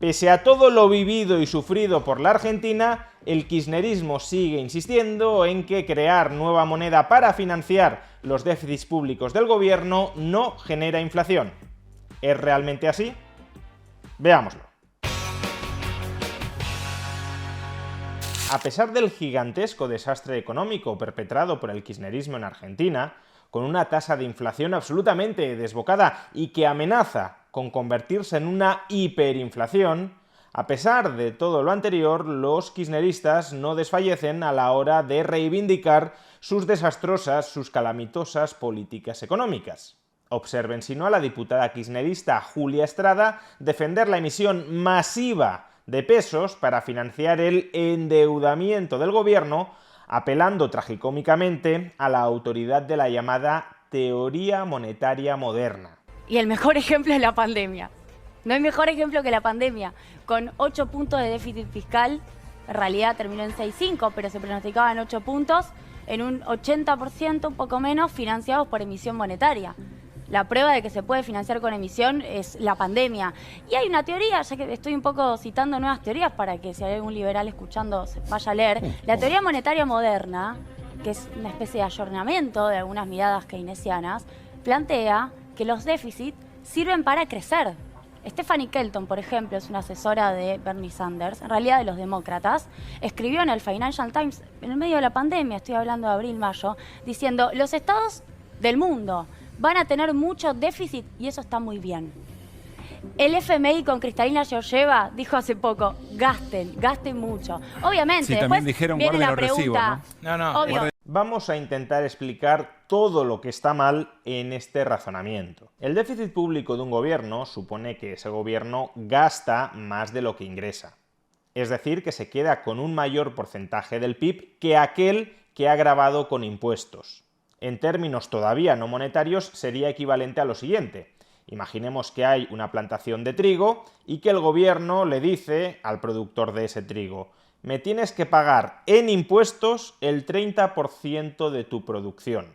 Pese a todo lo vivido y sufrido por la Argentina, el kirchnerismo sigue insistiendo en que crear nueva moneda para financiar los déficits públicos del gobierno no genera inflación. ¿Es realmente así? Veámoslo. A pesar del gigantesco desastre económico perpetrado por el kirchnerismo en Argentina, con una tasa de inflación absolutamente desbocada y que amenaza con convertirse en una hiperinflación, a pesar de todo lo anterior, los kirchneristas no desfallecen a la hora de reivindicar sus desastrosas, sus calamitosas políticas económicas. Observen si no a la diputada kirchnerista Julia Estrada defender la emisión masiva de pesos para financiar el endeudamiento del gobierno, apelando tragicómicamente a la autoridad de la llamada teoría monetaria moderna. Y el mejor ejemplo es la pandemia. No hay mejor ejemplo que la pandemia. Con 8 puntos de déficit fiscal, en realidad terminó en 6,5, pero se pronosticaban 8 puntos, en un 80%, un poco menos, financiados por emisión monetaria. La prueba de que se puede financiar con emisión es la pandemia. Y hay una teoría, ya que estoy un poco citando nuevas teorías para que si hay algún liberal escuchando se vaya a leer. La teoría monetaria moderna, que es una especie de ayornamiento de algunas miradas keynesianas, plantea que los déficits sirven para crecer. Stephanie Kelton, por ejemplo, es una asesora de Bernie Sanders, en realidad de los demócratas, escribió en el Financial Times, en el medio de la pandemia, estoy hablando de abril-mayo, diciendo, los estados del mundo van a tener mucho déficit y eso está muy bien. El FMI con Kristalina Georgieva dijo hace poco, gasten mucho. Obviamente, sí, después también dijeron, viene la los pregunta, recibos, ¿no? obvio. Vamos a intentar explicar todo lo que está mal en este razonamiento. El déficit público de un gobierno supone que ese gobierno gasta más de lo que ingresa. Es decir, que se queda con un mayor porcentaje del PIB que aquel que ha gravado con impuestos. En términos todavía no monetarios sería equivalente a lo siguiente. Imaginemos que hay una plantación de trigo y que el gobierno le dice al productor de ese trigo: me tienes que pagar en impuestos el 30% de tu producción.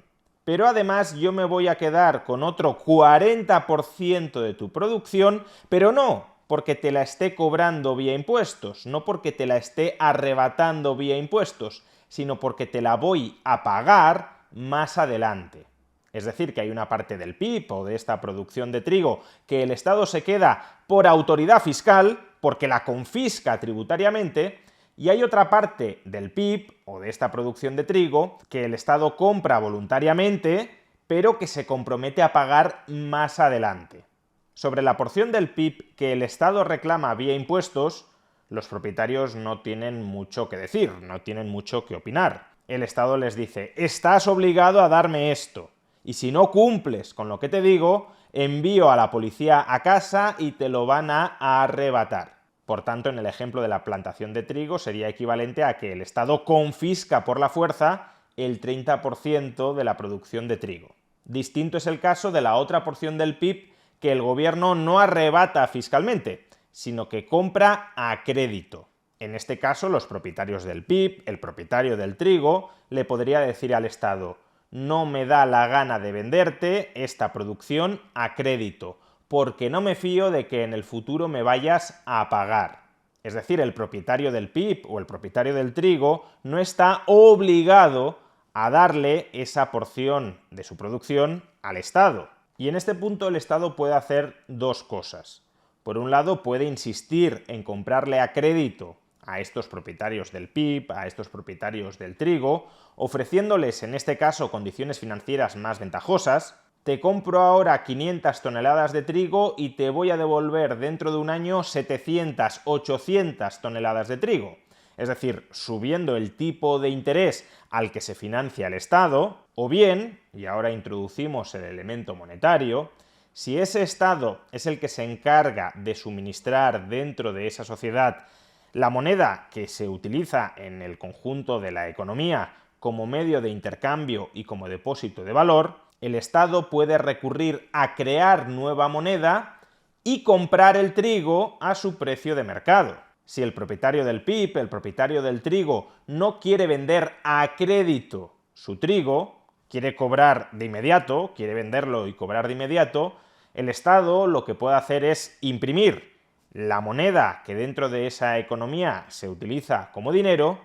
Pero además yo me voy a quedar con otro 40% de tu producción, pero no porque te la esté cobrando vía impuestos, no porque te la esté arrebatando vía impuestos, sino porque te la voy a pagar más adelante. Es decir, que hay una parte del PIB o de esta producción de trigo que el Estado se queda por autoridad fiscal, porque la confisca tributariamente, y hay otra parte del PIB o de esta producción de trigo que el Estado compra voluntariamente, pero que se compromete a pagar más adelante. Sobre la porción del PIB que el Estado reclama vía impuestos, los propietarios no tienen mucho que decir, no tienen mucho que opinar. El Estado les dice, estás obligado a darme esto, y si no cumples con lo que te digo, envío a la policía a casa y te lo van a arrebatar. Por tanto, en el ejemplo de la plantación de trigo sería equivalente a que el Estado confisca por la fuerza el 30% de la producción de trigo. Distinto es el caso de la otra porción del PIB que el gobierno no arrebata fiscalmente, sino que compra a crédito. En este caso, los propietarios del PIB, el propietario del trigo, le podría decir al Estado: no me da la gana de venderte esta producción a crédito, porque no me fío de que en el futuro me vayas a pagar. Es decir, el propietario del PIB o el propietario del trigo no está obligado a darle esa porción de su producción al Estado. Y en este punto el Estado puede hacer dos cosas. Por un lado, puede insistir en comprarle a crédito a estos propietarios del PIB, a estos propietarios del trigo, ofreciéndoles en este caso condiciones financieras más ventajosas. Te compro ahora 500 toneladas de trigo y te voy a devolver dentro de un año 700, 800 toneladas de trigo. Es decir, subiendo el tipo de interés al que se financia el Estado, o bien, y ahora introducimos el elemento monetario, si ese Estado es el que se encarga de suministrar dentro de esa sociedad la moneda que se utiliza en el conjunto de la economía como medio de intercambio y como depósito de valor, el Estado puede recurrir a crear nueva moneda y comprar el trigo a su precio de mercado. Si el propietario del PIB, el propietario del trigo, no quiere vender a crédito su trigo, quiere cobrar de inmediato, quiere venderlo y cobrar de inmediato, el Estado lo que puede hacer es imprimir la moneda que dentro de esa economía se utiliza como dinero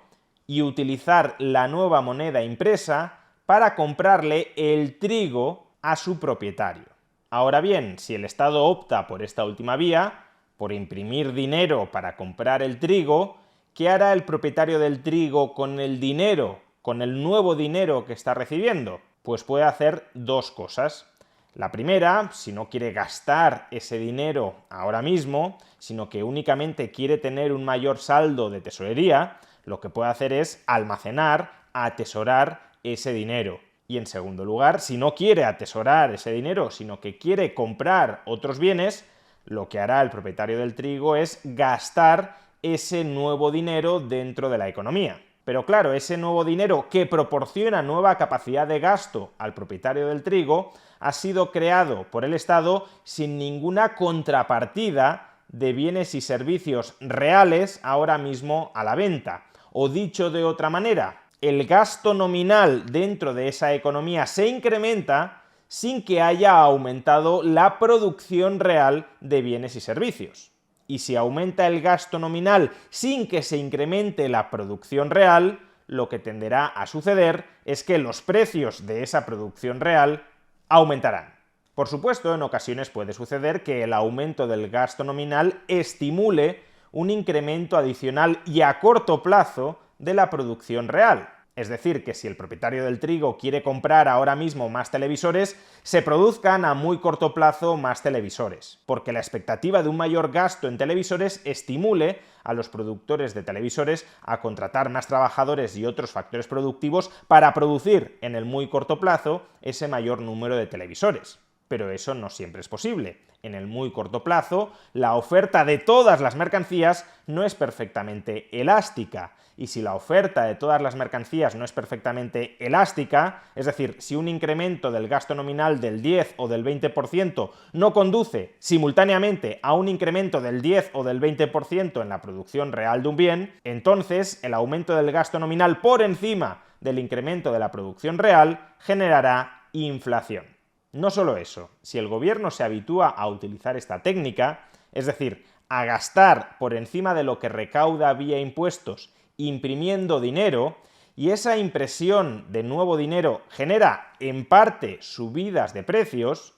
y utilizar la nueva moneda impresa para comprarle el trigo a su propietario. Ahora bien, si el Estado opta por esta última vía, por imprimir dinero para comprar el trigo, ¿qué hará el propietario del trigo con el dinero, con el nuevo dinero que está recibiendo? Pues puede hacer dos cosas. La primera, si no quiere gastar ese dinero ahora mismo, sino que únicamente quiere tener un mayor saldo de tesorería, lo que puede hacer es almacenar, atesorar ese dinero. Y en segundo lugar, si no quiere atesorar ese dinero, sino que quiere comprar otros bienes, lo que hará el propietario del trigo es gastar ese nuevo dinero dentro de la economía. Pero claro, ese nuevo dinero que proporciona nueva capacidad de gasto al propietario del trigo ha sido creado por el Estado sin ninguna contrapartida de bienes y servicios reales ahora mismo a la venta. O dicho de otra manera, el gasto nominal dentro de esa economía se incrementa sin que haya aumentado la producción real de bienes y servicios. Y si aumenta el gasto nominal sin que se incremente la producción real, lo que tenderá a suceder es que los precios de esa producción real aumentarán. Por supuesto, en ocasiones puede suceder que el aumento del gasto nominal estimule un incremento adicional y a corto plazo de la producción real. Es decir, que si el propietario del trigo quiere comprar ahora mismo más televisores, se produzcan a muy corto plazo más televisores, porque la expectativa de un mayor gasto en televisores estimule a los productores de televisores a contratar más trabajadores y otros factores productivos para producir en el muy corto plazo ese mayor número de televisores. Pero eso no siempre es posible. En el muy corto plazo, la oferta de todas las mercancías no es perfectamente elástica. Y si la oferta de todas las mercancías no es perfectamente elástica, es decir, si un incremento del gasto nominal del 10 o del 20% no conduce simultáneamente a un incremento del 10 o del 20% en la producción real de un bien, entonces el aumento del gasto nominal por encima del incremento de la producción real generará inflación. No solo eso, si el gobierno se habitúa a utilizar esta técnica, es decir, a gastar por encima de lo que recauda vía impuestos imprimiendo dinero, y esa impresión de nuevo dinero genera en parte subidas de precios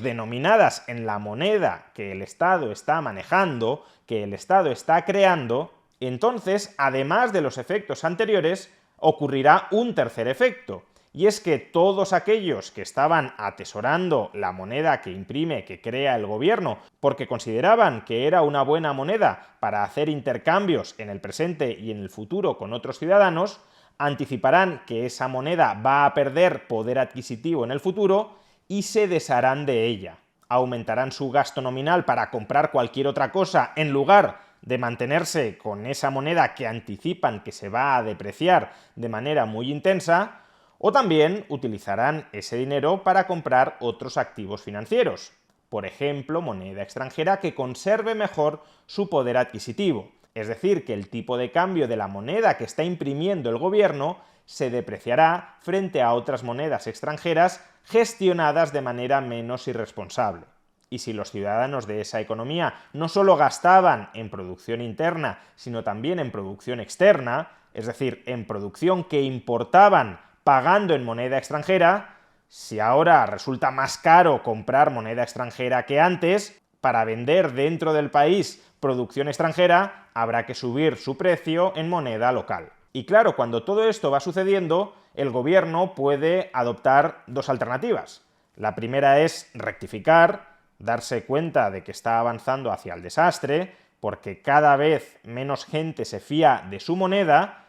denominadas en la moneda que el Estado está manejando, que el Estado está creando, entonces, además de los efectos anteriores, ocurrirá un tercer efecto. Y es que todos aquellos que estaban atesorando la moneda que imprime, que crea el gobierno, porque consideraban que era una buena moneda para hacer intercambios en el presente y en el futuro con otros ciudadanos, anticiparán que esa moneda va a perder poder adquisitivo en el futuro y se desharán de ella. Aumentarán su gasto nominal para comprar cualquier otra cosa en lugar de mantenerse con esa moneda que anticipan que se va a depreciar de manera muy intensa, o también utilizarán ese dinero para comprar otros activos financieros, por ejemplo, moneda extranjera que conserve mejor su poder adquisitivo, es decir, que el tipo de cambio de la moneda que está imprimiendo el gobierno se depreciará frente a otras monedas extranjeras gestionadas de manera menos irresponsable. Y si los ciudadanos de esa economía no solo gastaban en producción interna, sino también en producción externa, es decir, en producción que importaban pagando en moneda extranjera, si ahora resulta más caro comprar moneda extranjera que antes, para vender dentro del país producción extranjera, habrá que subir su precio en moneda local. Y claro, cuando todo esto va sucediendo, el gobierno puede adoptar dos alternativas. La primera es rectificar, darse cuenta de que está avanzando hacia el desastre, porque cada vez menos gente se fía de su moneda,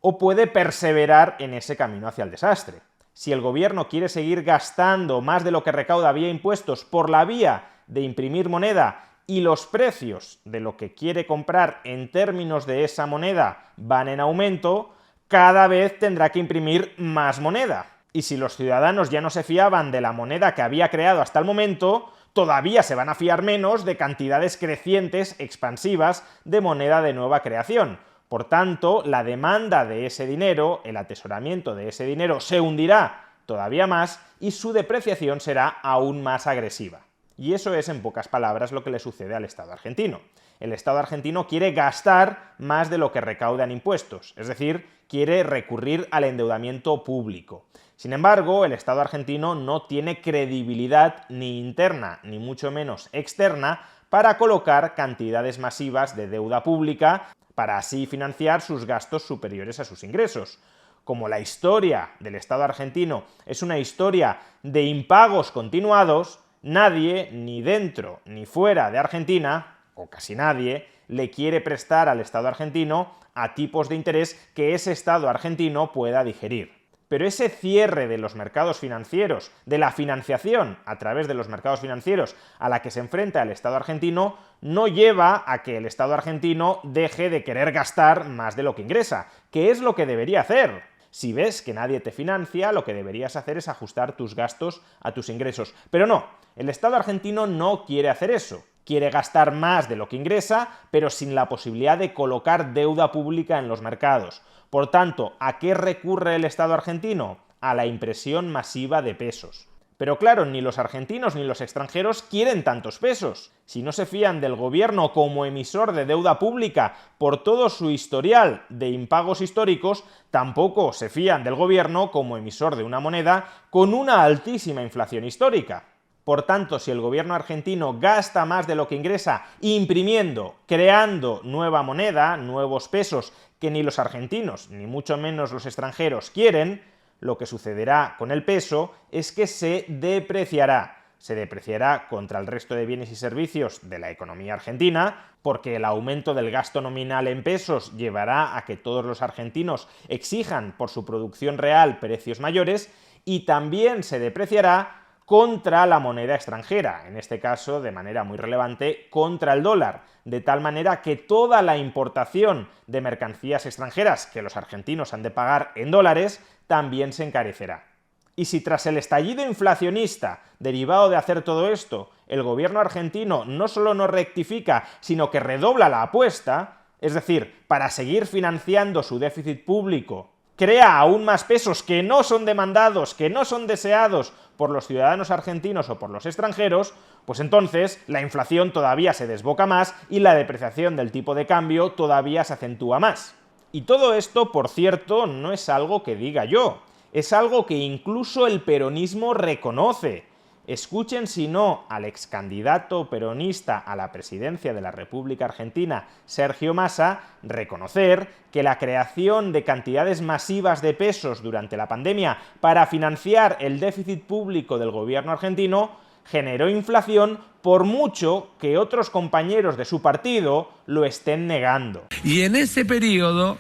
o puede perseverar en ese camino hacia el desastre. Si el gobierno quiere seguir gastando más de lo que recauda vía impuestos por la vía de imprimir moneda y los precios de lo que quiere comprar en términos de esa moneda van en aumento, cada vez tendrá que imprimir más moneda. Y si los ciudadanos ya no se fiaban de la moneda que había creado hasta el momento, todavía se van a fiar menos de cantidades crecientes, expansivas, de moneda de nueva creación. Por tanto, la demanda de ese dinero, el atesoramiento de ese dinero, se hundirá todavía más y su depreciación será aún más agresiva. Y eso es, en pocas palabras, lo que le sucede al Estado argentino. El Estado argentino quiere gastar más de lo que recauda en impuestos, es decir, quiere recurrir al endeudamiento público. Sin embargo, el Estado argentino no tiene credibilidad ni interna, ni mucho menos externa, para colocar cantidades masivas de deuda pública para así financiar sus gastos superiores a sus ingresos. Como la historia del Estado argentino es una historia de impagos continuados, nadie, ni dentro ni fuera de Argentina, o casi nadie, le quiere prestar al Estado argentino a tipos de interés que ese Estado argentino pueda digerir. Pero ese cierre de los mercados financieros, de la financiación a través de los mercados financieros a la que se enfrenta el Estado argentino, no lleva a que el Estado argentino deje de querer gastar más de lo que ingresa, que es lo que debería hacer. Si ves que nadie te financia, lo que deberías hacer es ajustar tus gastos a tus ingresos. Pero no, el Estado argentino no quiere hacer eso. Quiere gastar más de lo que ingresa, pero sin la posibilidad de colocar deuda pública en los mercados. Por tanto, ¿a qué recurre el Estado argentino? A la impresión masiva de pesos. Pero claro, ni los argentinos ni los extranjeros quieren tantos pesos. Si no se fían del gobierno como emisor de deuda pública por todo su historial de impagos históricos, tampoco se fían del gobierno como emisor de una moneda con una altísima inflación histórica. Por tanto, si el gobierno argentino gasta más de lo que ingresa imprimiendo, creando nueva moneda, nuevos pesos que ni los argentinos, ni mucho menos los extranjeros quieren, lo que sucederá con el peso es que se depreciará. Se depreciará contra el resto de bienes y servicios de la economía argentina, porque el aumento del gasto nominal en pesos llevará a que todos los argentinos exijan por su producción real precios mayores, y también se depreciará contra la moneda extranjera, en este caso de manera muy relevante contra el dólar, de tal manera que toda la importación de mercancías extranjeras que los argentinos han de pagar en dólares también se encarecerá. Y si tras el estallido inflacionista derivado de hacer todo esto, el gobierno argentino no solo no rectifica, sino que redobla la apuesta, es decir, para seguir financiando su déficit público, crea aún más pesos que no son demandados, que no son deseados por los ciudadanos argentinos o por los extranjeros, pues entonces la inflación todavía se desboca más y la depreciación del tipo de cambio todavía se acentúa más. Y todo esto, por cierto, no es algo que diga yo, es algo que incluso el peronismo reconoce. Escuchen, si no, al ex candidato peronista a la presidencia de la República Argentina, Sergio Massa, reconocer que la creación de cantidades masivas de pesos durante la pandemia para financiar el déficit público del gobierno argentino generó inflación, por mucho que otros compañeros de su partido lo estén negando. Y en ese periodo,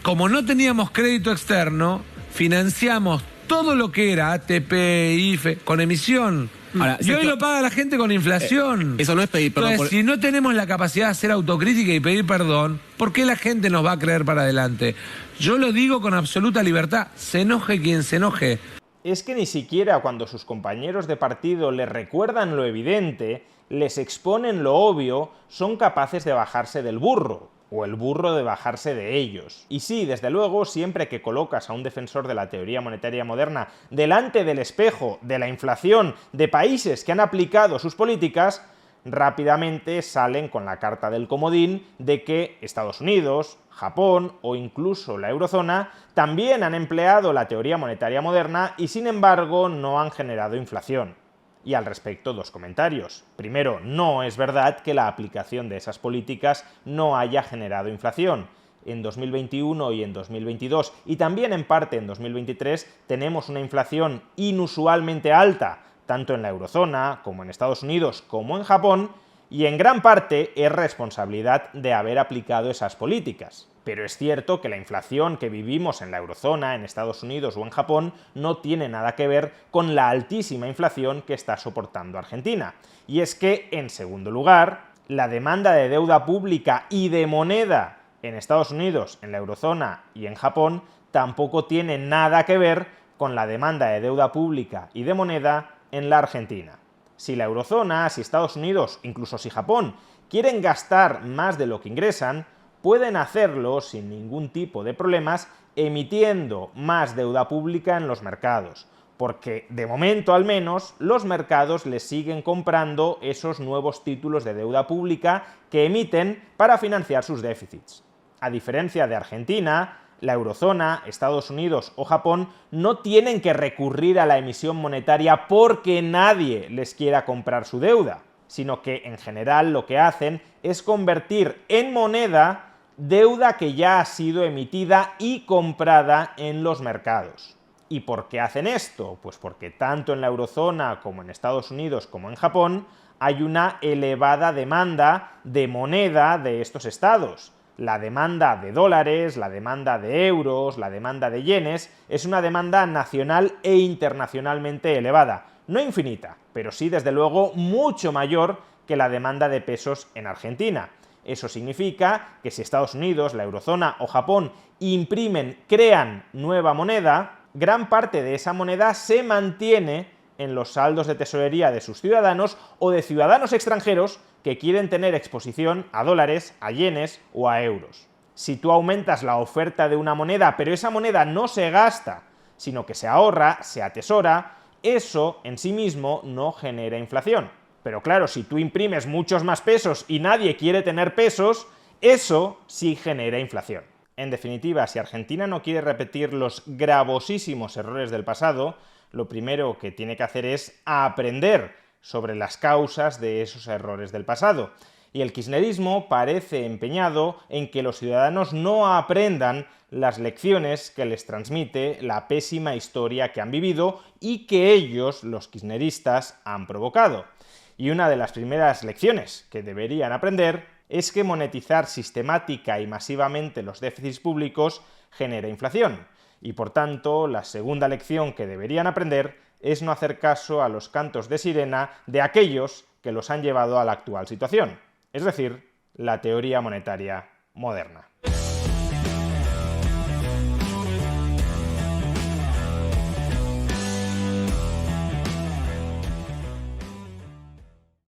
como no teníamos crédito externo, financiamos todo lo que era ATP, IFE, con emisión. Ahora, y hoy lo paga la gente con inflación. Eso no es pedir perdón. Entonces, si no tenemos la capacidad de hacer autocrítica y pedir perdón, ¿por qué la gente nos va a creer para adelante? Yo lo digo con absoluta libertad, se enoje quien se enoje. Es que ni siquiera cuando sus compañeros de partido les recuerdan lo evidente, les exponen lo obvio, son capaces de bajarse del burro, o el burro de bajarse de ellos. Y sí, desde luego, siempre que colocas a un defensor de la teoría monetaria moderna delante del espejo de la inflación de países que han aplicado sus políticas, rápidamente salen con la carta del comodín de que Estados Unidos, Japón o incluso la eurozona también han empleado la teoría monetaria moderna y sin embargo no han generado inflación. Y al respecto, dos comentarios. Primero, no es verdad que la aplicación de esas políticas no haya generado inflación. En 2021 y en 2022, y también en parte en 2023, tenemos una inflación inusualmente alta, tanto en la eurozona, como en Estados Unidos, como en Japón, y en gran parte es responsabilidad de haber aplicado esas políticas. Pero es cierto que la inflación que vivimos en la eurozona, en Estados Unidos o en Japón no tiene nada que ver con la altísima inflación que está soportando Argentina. Y es que, en segundo lugar, la demanda de deuda pública y de moneda en Estados Unidos, en la eurozona y en Japón tampoco tiene nada que ver con la demanda de deuda pública y de moneda en la Argentina. Si la eurozona, si Estados Unidos, incluso si Japón, quieren gastar más de lo que ingresan, pueden hacerlo sin ningún tipo de problemas emitiendo más deuda pública en los mercados. porque de momento al menos los mercados les siguen comprando esos nuevos títulos de deuda pública que emiten para financiar sus déficits. A diferencia de Argentina, la eurozona, Estados Unidos o Japón no tienen que recurrir a la emisión monetaria porque nadie les quiera comprar su deuda, sino que en general lo que hacen es convertir en moneda deuda que ya ha sido emitida y comprada en los mercados. ¿Y por qué hacen esto? Pues porque tanto en la eurozona como en Estados Unidos como en Japón hay una elevada demanda de moneda de estos estados. La demanda de dólares, la demanda de euros, la demanda de yenes es una demanda nacional e internacionalmente elevada. No infinita, pero sí desde luego mucho mayor que la demanda de pesos en Argentina. Eso significa que si Estados Unidos, la eurozona o Japón crean nueva moneda, gran parte de esa moneda se mantiene en los saldos de tesorería de sus ciudadanos o de ciudadanos extranjeros que quieren tener exposición a dólares, a yenes o a euros. Si tú aumentas la oferta de una moneda, pero esa moneda no se gasta, sino que se ahorra, se atesora, eso en sí mismo no genera inflación. Pero claro, si tú imprimes muchos más pesos y nadie quiere tener pesos, eso sí genera inflación. En definitiva, si Argentina no quiere repetir los gravosísimos errores del pasado, lo primero que tiene que hacer es aprender sobre las causas de esos errores del pasado. Y el kirchnerismo parece empeñado en que los ciudadanos no aprendan las lecciones que les transmite la pésima historia que han vivido y que ellos, los kirchneristas, han provocado. Y una de las primeras lecciones que deberían aprender es que monetizar sistemática y masivamente los déficits públicos genera inflación. Y por tanto, la segunda lección que deberían aprender es no hacer caso a los cantos de sirena de aquellos que los han llevado a la actual situación, es decir, la teoría monetaria moderna.